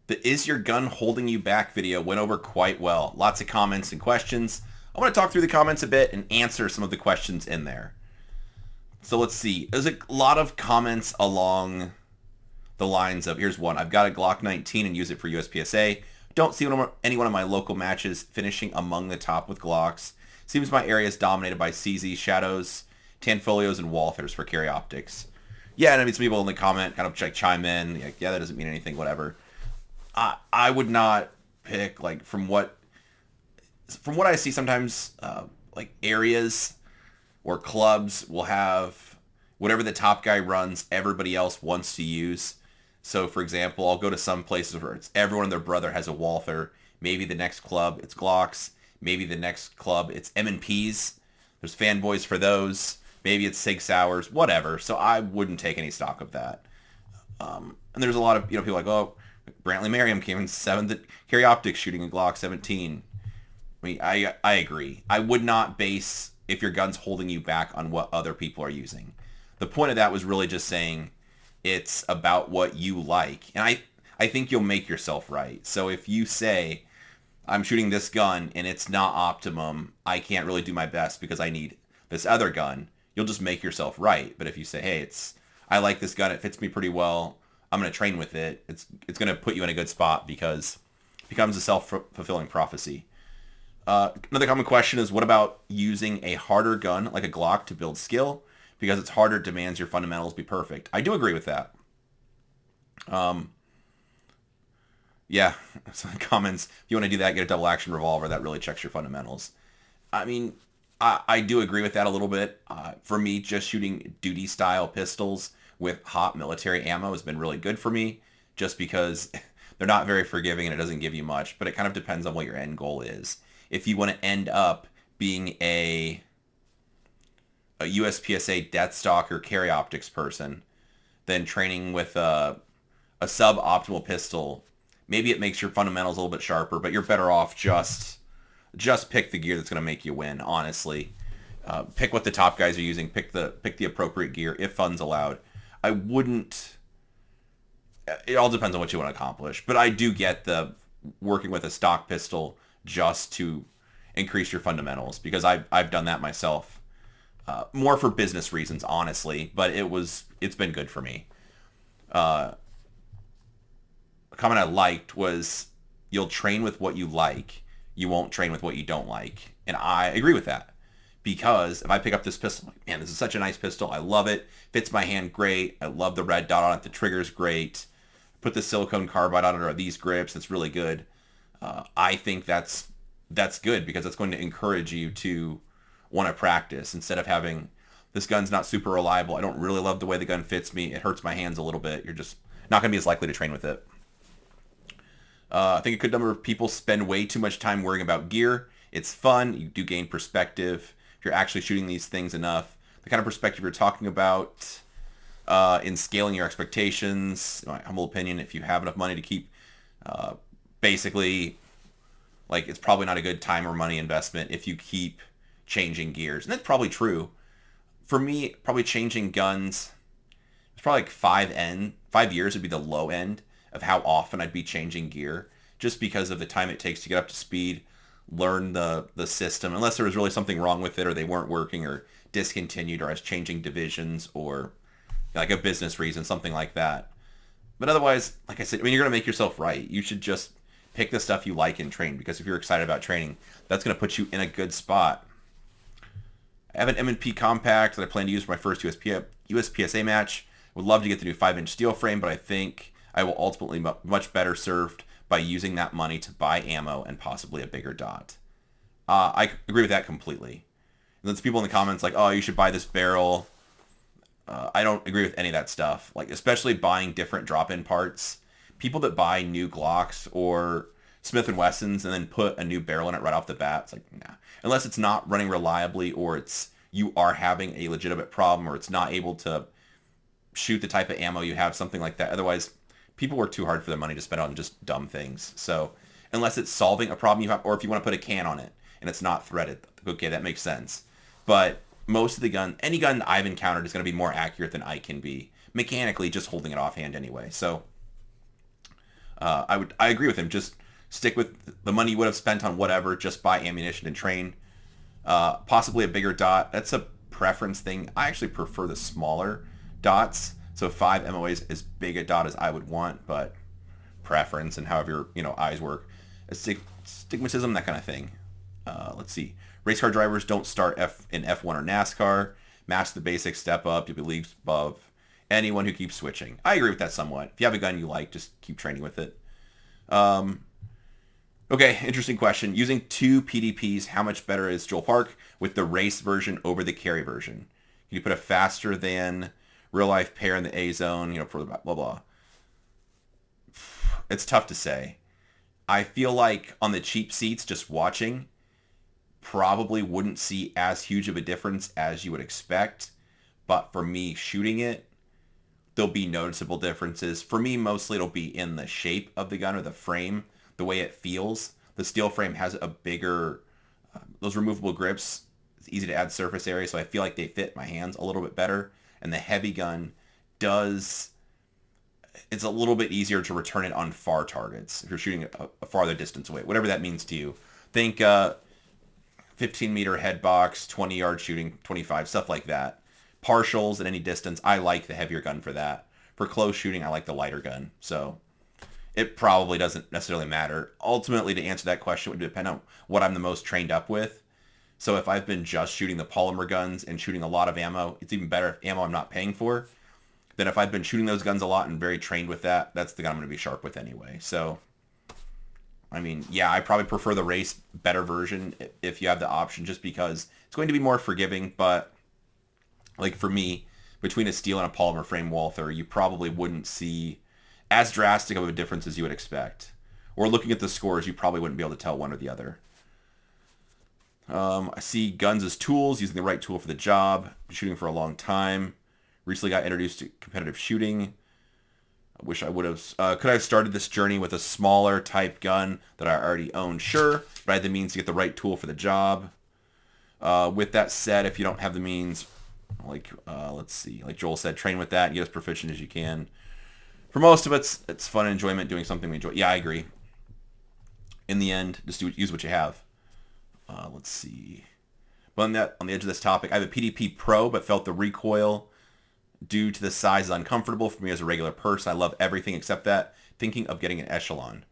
The Is Your Gun Holding You Back video went over quite well. Lots of comments and questions. I want to talk through the comments a bit and answer some of the questions in there. So let's see. There's a lot of comments along the lines of, here's one. I've got a Glock 19 and use it for USPSA. Don't see any one of my local matches finishing among the top with Glocks. Seems my area is dominated by CZ, Shadows, Tanfolios, and Walthers for carry optics. Yeah, and I mean, some people in the comment kind of chime in. Like, yeah, that doesn't mean anything, whatever. I would not pick, like, from what I see sometimes, like areas or clubs will have whatever the top guy runs, everybody else wants to use. So, for example, I'll go to some places where it's everyone and their brother has a Walther. Maybe the next club, it's Glocks. Maybe the next club, it's M&Ps. There's fanboys for those. Maybe it's Sig Sauers, whatever. So I wouldn't take any stock of that. And there's a lot of people like, oh, Brantley Merriam came in 7th at carry optics shooting a Glock 17. I mean, I agree. I would not base if your gun's holding you back on what other people are using. The point of that was really just saying it's about what you like. And I think you'll make yourself right. So if you say, I'm shooting this gun and it's not optimum, I can't really do my best because I need this other gun, you'll just make yourself right. But if you say, hey, I like this gun, it fits me pretty well, I'm going to train with it, it's going to put you in a good spot because it becomes a self-fulfilling prophecy. Another common question is, what about using a harder gun like a Glock to build skill? Because it's harder, demands your fundamentals be perfect. I do agree with that. Yeah, some comments, if you want to do that, get a double action revolver. That really checks your fundamentals. I mean, I do agree with that a little bit. For me, just shooting duty style pistols with hot military ammo has been really good for me, just because they're not very forgiving and it doesn't give you much, but it kind of depends on what your end goal is. If you want to end up being a USPSA Death Stalker carry optics person, then training with a suboptimal pistol, maybe it makes your fundamentals a little bit sharper, but you're better off just pick the gear that's going to make you win, honestly. Pick what the top guys are using. Pick the appropriate gear if funds allowed. I wouldn't... It all depends on what you want to accomplish, but I do get the working with a stock pistol just to increase your fundamentals, because I've done that myself. More for business reasons, honestly, but it's been good for me. A comment I liked was, you'll train with what you like, you won't train with what you don't like. And I agree with that, because if I pick up this pistol, I'm like, man, this is such a nice pistol, I love it, fits my hand great, I love the red dot on it, the trigger's great, put the silicone carbide on it, or these grips, it's really good. I think that's good, because it's going to encourage you to want to practice, instead of having, this gun's not super reliable, I don't really love the way the gun fits me, it hurts my hands a little bit, you're just not going to be as likely to train with it. I think a good number of people spend way too much time worrying about gear. It's fun, you do gain perspective if you're actually shooting these things enough. The kind of perspective you're talking about in scaling your expectations, in my humble opinion, if you have enough money to keep, basically, like, it's probably not a good time or money investment if you keep changing gears. And that's probably true. For me, probably changing guns, it's probably like 5 years would be the low end of how often I'd be changing gear, just because of the time it takes to get up to speed, learn the system, unless there was really something wrong with it, or they weren't working, or discontinued, or I was changing divisions, or like a business reason, something like that. But otherwise, like I said, I mean, you're going to make yourself right. You should just pick the stuff you like and train, because if you're excited about training, that's going to put you in a good spot. I have an M&P compact that I plan to use for my first USPSA match. Would love to get the new 5-inch steel frame, but I think I will ultimately be much better served by using that money to buy ammo and possibly a bigger dot. I agree with that completely. And there's people in the comments like, oh, you should buy this barrel. I don't agree with any of that stuff. Like, especially buying different drop-in parts. People that buy new Glocks or Smith & Wessons and then put a new barrel in it right off the bat, it's like, nah. Unless it's not running reliably, or you are having a legitimate problem, or it's not able to shoot the type of ammo you have, something like that. Otherwise, people work too hard for their money to spend on just dumb things. So unless it's solving a problem you have, or if you want to put a can on it and it's not threaded, okay, that makes sense. But most of any gun I've encountered is going to be more accurate than I can be mechanically, just holding it offhand anyway. So I agree with him. Just stick with the money you would have spent on whatever. Just buy ammunition and train. Possibly a bigger dot. That's a preference thing. I actually prefer the smaller dots. So 5 MOA is as big a dot as I would want, but preference and however your eyes work. Stigmatism, that kind of thing. Let's see. Race car drivers don't start in F1 or NASCAR. Match the basics, step up, you'll be leagues above anyone who keeps switching. I agree with that somewhat. If you have a gun you like, just keep training with it. Okay, interesting question. Using 2 PDPs, how much better is Joel Park with the race version over the carry version? Can you put a faster than real life pair in the A zone, for the blah, blah. It's tough to say. I feel like on the cheap seats, just watching, probably wouldn't see as huge of a difference as you would expect. But for me shooting it, there'll be noticeable differences. For me, mostly it'll be in the shape of the gun or the frame, the way it feels. The steel frame has a bigger, those removable grips, it's easy to add surface area, so I feel like they fit my hands a little bit better. And the heavy gun it's a little bit easier to return it on far targets if you're shooting a farther distance away, whatever that means to you. Think 15 meter head box, 20 yard shooting, 25, stuff like that. Partials at any distance, I like the heavier gun for that. For close shooting, I like the lighter gun. So it probably doesn't necessarily matter. Ultimately, to answer that question, it would depend on what I'm the most trained up with. So if I've been just shooting the polymer guns and shooting a lot of ammo, it's even better if ammo I'm not paying for. Then if I've been shooting those guns a lot and very trained with that, that's the gun I'm going to be sharp with anyway. So, I mean, yeah, I probably prefer the race better version if you have the option, just because it's going to be more forgiving. But like for me, between a steel and a polymer frame Walther, you probably wouldn't see as drastic of a difference as you would expect. Or looking at the scores, you probably wouldn't be able to tell one or the other. I see guns as tools, using the right tool for the job. Been shooting for a long time. Recently got introduced to competitive shooting. I wish I would have. Could I have started this journey with a smaller type gun that I already own? Sure, but I had the means to get the right tool for the job. With that said, if you don't have the means, let's see, like Joel said, train with that and get as proficient as you can. For most of it, it's fun and enjoyment doing something we enjoy. Yeah, I agree. In the end, just use what you have. Let's see. But on the edge of this topic, I have a PDP Pro, but felt the recoil due to the size is uncomfortable for me as a regular person. I love everything except that. Thinking of getting an Echelon.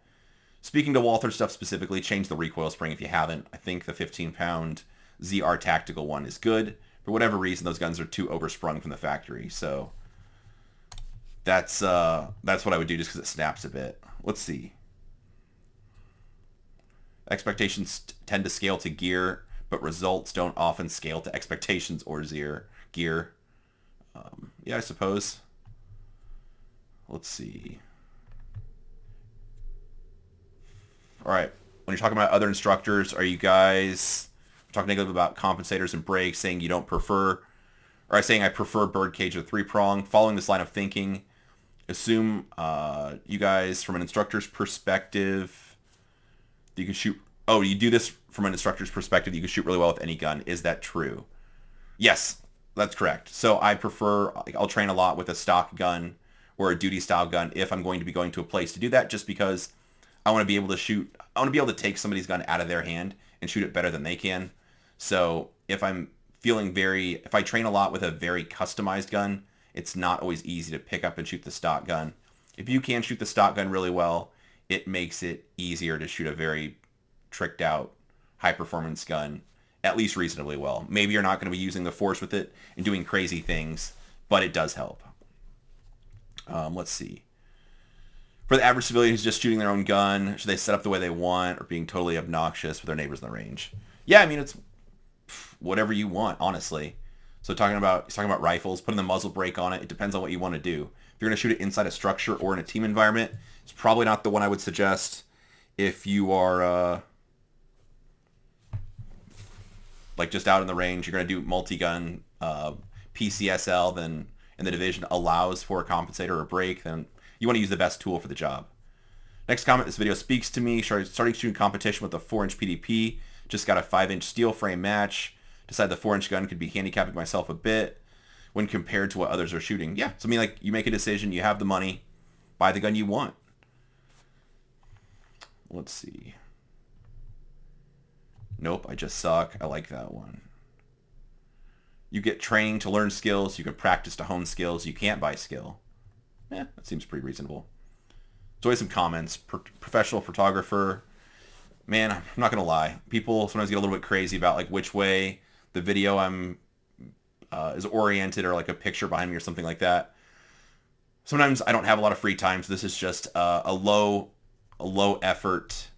Speaking to Walther stuff specifically, change the recoil spring if you haven't. I think the 15-pound ZR Tactical one is good. For whatever reason, those guns are too oversprung from the factory. So that's what I would do just because it snaps a bit. Let's see. Expectations tend to scale to gear, but results don't often scale to expectations or gear. Yeah, I suppose. Let's see. All right. When you're talking about other instructors, are you guys talking negative about compensators and brakes, saying you don't prefer, or saying I prefer birdcage or 3-prong? Following this line of thinking, assume you guys, from an instructor's perspective, you can shoot. Oh, you do this from an instructor's perspective. You can shoot really well with any gun. Is that true? Yes, that's correct. So I prefer. I'll train a lot with a stock gun or a duty style gun if I'm going to be going to a place to do that. Just because I want to be able to shoot. I want to be able to take somebody's gun out of their hand and shoot it better than they can. So if I train a lot with a very customized gun, it's not always easy to pick up and shoot the stock gun. If you can shoot the stock gun really well, it makes it easier to shoot a very tricked out high performance gun at least reasonably well. Maybe you're not going to be using the force with it and doing crazy things, but it does help. Let's see. For the average civilian who's just shooting their own gun, should they set up the way they want or being totally obnoxious with their neighbors in the range? Yeah, I mean, it's whatever you want, honestly. So talking about rifles, putting the muzzle brake on it, it depends on what you want to do. If you're going to shoot it inside a structure or in a team environment, it's probably not the one I would suggest. If you are just out in the range, you're going to do multi-gun PCSL, then and the division allows for a compensator or a brake, then you want to use the best tool for the job. Next comment, this video speaks to me. Starting shooting competition with a 4-inch PDP. Just got a 5-inch steel frame match. Decided the 4-inch gun could be handicapping myself a bit when compared to what others are shooting. Yeah, so I mean, like, you make a decision, you have the money, buy the gun you want. Let's see. Nope, I just suck. I like that one. You get training to learn skills. You can practice to hone skills. You can't buy skill. That seems pretty reasonable. There's always some comments. Professional photographer. Man, I'm not going to lie. People sometimes get a little bit crazy about like which way the video is oriented, or like a picture behind me or something like that. Sometimes I don't have a lot of free time, so this is just a low effort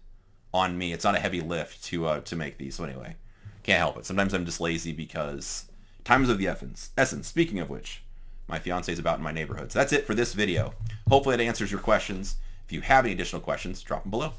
on me. It's not a heavy lift to make these. So anyway, can't help it. Sometimes I'm just lazy because time is of the essence. Speaking of which, my fiance is about in my neighborhood. So that's it for this video. Hopefully that answers your questions. If you have any additional questions, drop them below.